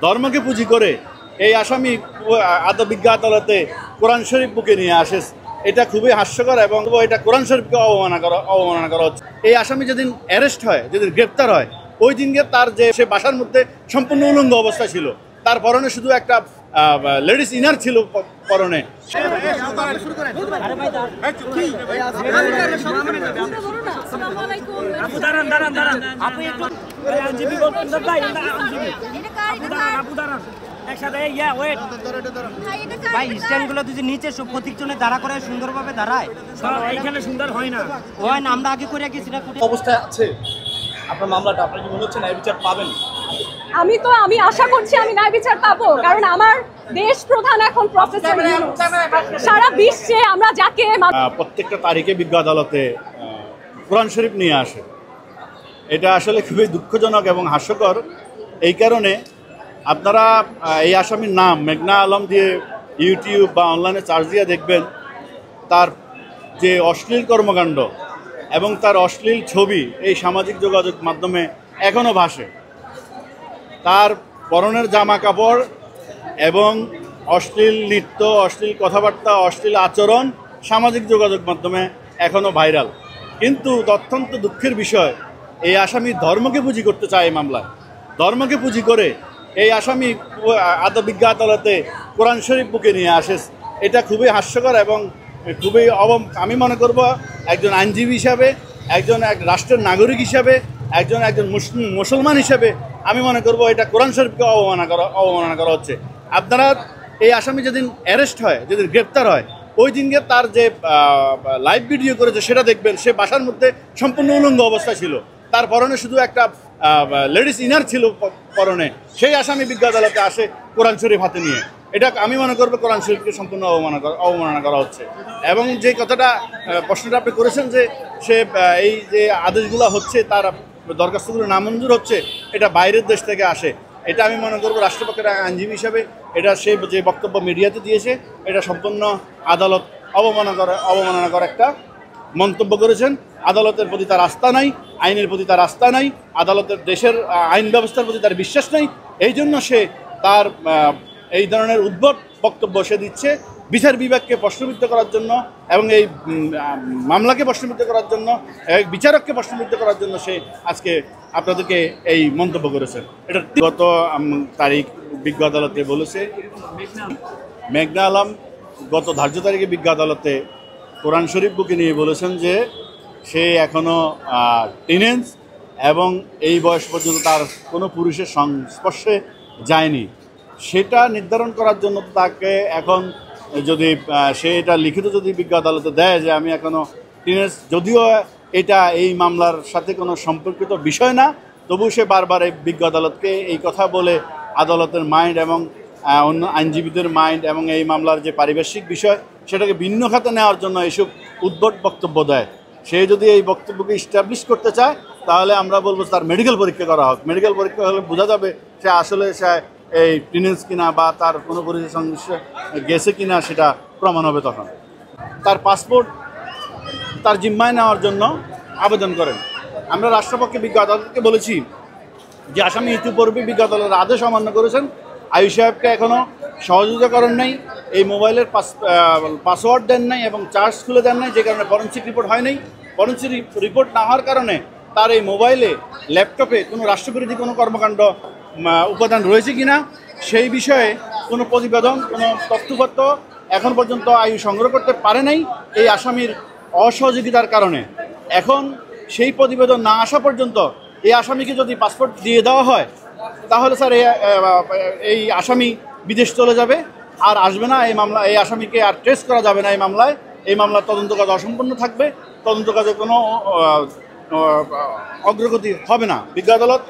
ধর্মকে পুঁজি করে এই আসামি বিজ্ঞ আদালতে কোরআন শরীফ বুকে নিয়ে আসে, এটা খুবই হাস্যকর এবং এটা কোরআন শরীফকে অবমাননা করা হচ্ছে। এই আসামি যেদিন অ্যারেস্ট হয়, যেদিন গ্রেপ্তার হয়, ওই দিনকে তার যে সে বাসার মধ্যে সম্পূর্ণ উলঙ্গ অবস্থা ছিল, তার পরনে শুধু একটা লেডিস ইনার ছিল পরনে। নিচে প্রতীকজনে দাঁড়া করে সুন্দরভাবে দাঁড়ায়, এখানে সুন্দর হয় না, হয় না। আমরা আগে করে গেছি না অবস্থায় আছে আপনার মামলাটা, আপনি কি মনে হচ্ছে ন্যায় বিচার পাবেন? আমি আশা করছি আমি ন্যায় বিচার পাবো, কারণ আমার দেশ প্রধান এখন প্রফেসর ইউনূস। সারা বিশ্বে আমরা যাকে প্রত্যেকটা তারিখে বিজ্ঞ আদালতে কোরআন শরীফ নিয়ে আসে, এটা আসলে খুবই দুঃখজনক এবং হাস্যকর। এই কারণে আপনারা এই আসামির নাম মেঘনা আলম দিয়ে ইউটিউব বা অনলাইনে সার্চ দিয়ে দেখবেন, তার যে অশ্লীল কর্মকাণ্ড এবং তার অশ্লীল ছবি এই সামাজিক যোগাযোগ মাধ্যমে এখনও ভাসে। তার পরনের জামা কাপড় এবং অশ্লীল নৃত্য, অশ্লীল কথাবার্তা, অশ্লীল আচরণ সামাজিক যোগাযোগ মাধ্যমে এখনও ভাইরাল। কিন্তু অত্যন্ত দুঃখের বিষয়, এই আসামি ধর্মকে পুঁজি করতে চায় এই মামলায়। ধর্মকে পুঁজি করে এই আসামি বিজ্ঞ আদালতে কোরআন শরীফ বুকে নিয়ে আসে, এটা খুবই হাস্যকর এবং খুবই আমি মনে করব একজন আইনজীবী হিসাবে, এক রাষ্ট্রের নাগরিক হিসাবে, একজন মুসলমান হিসাবে আমি মনে করব এটা কোরআন শরীফকে অবমাননা করা হচ্ছে। আপনারা এই আসামি যেদিন অ্যারেস্ট হয়, যেদিন গ্রেপ্তার হয়, ওই দিনকে তার যে লাইভ ভিডিও করেছে সেটা দেখবেন। সে বাসার মধ্যে সম্পূর্ণ উলঙ্গ অবস্থা ছিল, তার পরনে শুধু একটা লেডিস ইনার ছিল পরনে। সেই আসামি বিজ্ঞ আদালতে আসে কোরআন শরীফ হাতে নিয়ে। এটা আমি মনে করবো কোরআন শরীফকে সম্পূর্ণ অবমাননা করা হচ্ছে। এবং যে কথাটা প্রশ্নটা আপনি করেছেন যে সে এই যে আদেশগুলো হচ্ছে, তার দরখাস্তগুলো নামঞ্জুর হচ্ছে, এটা বাইরের দেশ থেকে আসে, এটা আমি মনে করবো রাষ্ট্রপক্ষের আইনজীবী হিসাবে এটা সে যে বক্তব্য মিডিয়াতে দিয়েছে, এটা সম্পূর্ণ আদালত অবমাননা করা একটা মন্তব্য করেছেন। আদালতের প্রতি তার আস্থা নাই, আইনের প্রতি তার আস্থা নাই, আদালতের দেশের আইন ব্যবস্থার প্রতি তার বিশ্বাস নেই। এই জন্য সে তার এই ধরনের উদ্ভট বক্তব্য সে দিচ্ছে বিচার বিভাগকে প্রশ্নবিদ্ধ করার জন্য এবং এই মামলাকে প্রশ্নবিদ্ধ করার জন্য, বিচারককে প্রশ্নবিদ্ধ করার জন্য সে আজকে আপনাদেরকে এই মন্তব্য করেছেন। এটা গত তারিখ বিজ্ঞ আদালতে বলেছে, মেঘনা আলম গত ধার্য তারিখে বিজ্ঞ আদালতে কোরআন শরীফ বুকে নিয়ে বলেছেন যে সে এখনও টিনেজ এবং এই বয়স পর্যন্ত তার কোনো পুরুষের সংস্পর্শে যায়নি। সেটা নির্ধারণ করার জন্য তাকে এখন যদি সে এটা লিখিত যদি বিজ্ঞ আদালতে দেয় যে আমি এখনও টিনেজ, যদিও এটা এই মামলার সাথে কোনো সম্পর্কিত বিষয় না, তবু সে বারবার এই বিজ্ঞ আদালতকে এই কথা বলে আদালতের মাইন্ড এবং অন্য আইনজীবীদের মাইন্ড এবং এই মামলার যে পারিপার্শ্বিক বিষয় সেটাকে ভিন্ন খাতে নেওয়ার জন্য এইসব উদ্ভট বক্তব্য দেয়। সে যদি এই বক্তব্যকে ইস্টাবলিশ করতে চায় তাহলে আমরা বলবো তার মেডিকেল পরীক্ষা করা হোক। মেডিকেল পরীক্ষা হলে বোঝা যাবে সে আসলে সে এই টিনেজ কিনা বা তার কোনো পরিচয় সংশ্লিষ্ট গেছে কিনা, সেটা প্রমাণ হবে। তখন তার পাসপোর্ট তার জিম্মায় নেওয়ার জন্য আবেদন করেন। আমরা রাষ্ট্রপক্ষে বিজ্ঞ আদালতকে বলেছি যে আসামি ইতিপূর্বে বিজ্ঞ আদালতের আদেশ অমান্য করেছেন, আয়ুষ সাহেবকে এখনও সহযোগিতা করেন নাই, এই মোবাইলের পাসওয়ার্ড দেন নাই এবং চার্জ খুলে দেন নাই, যে কারণে ফরেনসিক রিপোর্ট হয় নাই। ফরেনসিক রিপোর্ট না হওয়ার কারণে তার এই মোবাইলে, ল্যাপটপে কোনো রাষ্ট্রবিরোধী কোনো কর্মকাণ্ড উপাদান রয়েছে কিনা সেই বিষয়ে কোনো প্রতিবেদন, কোনো তথ্যপত্র এখন পর্যন্ত আয়ু সংগ্রহ করতে পারে নাই এই আসামির অসহযোগিতার কারণে। এখন সেই প্রতিবেদন না আসা পর্যন্ত এই আসামিকে যদি পাসপোর্ট দিয়ে দেওয়া হয় তাহলে স্যার এই আসামি বিদেশ চলে যাবে, আর আসবে না। এই আসামিকে আর ট্রেস করা যাবে না। এই মামলার তদন্ত কাজ অসম্পূর্ণ থাকবে, তদন্ত কাজে কোনো অগ্রগতি হবে না। বিজ্ঞ আদালত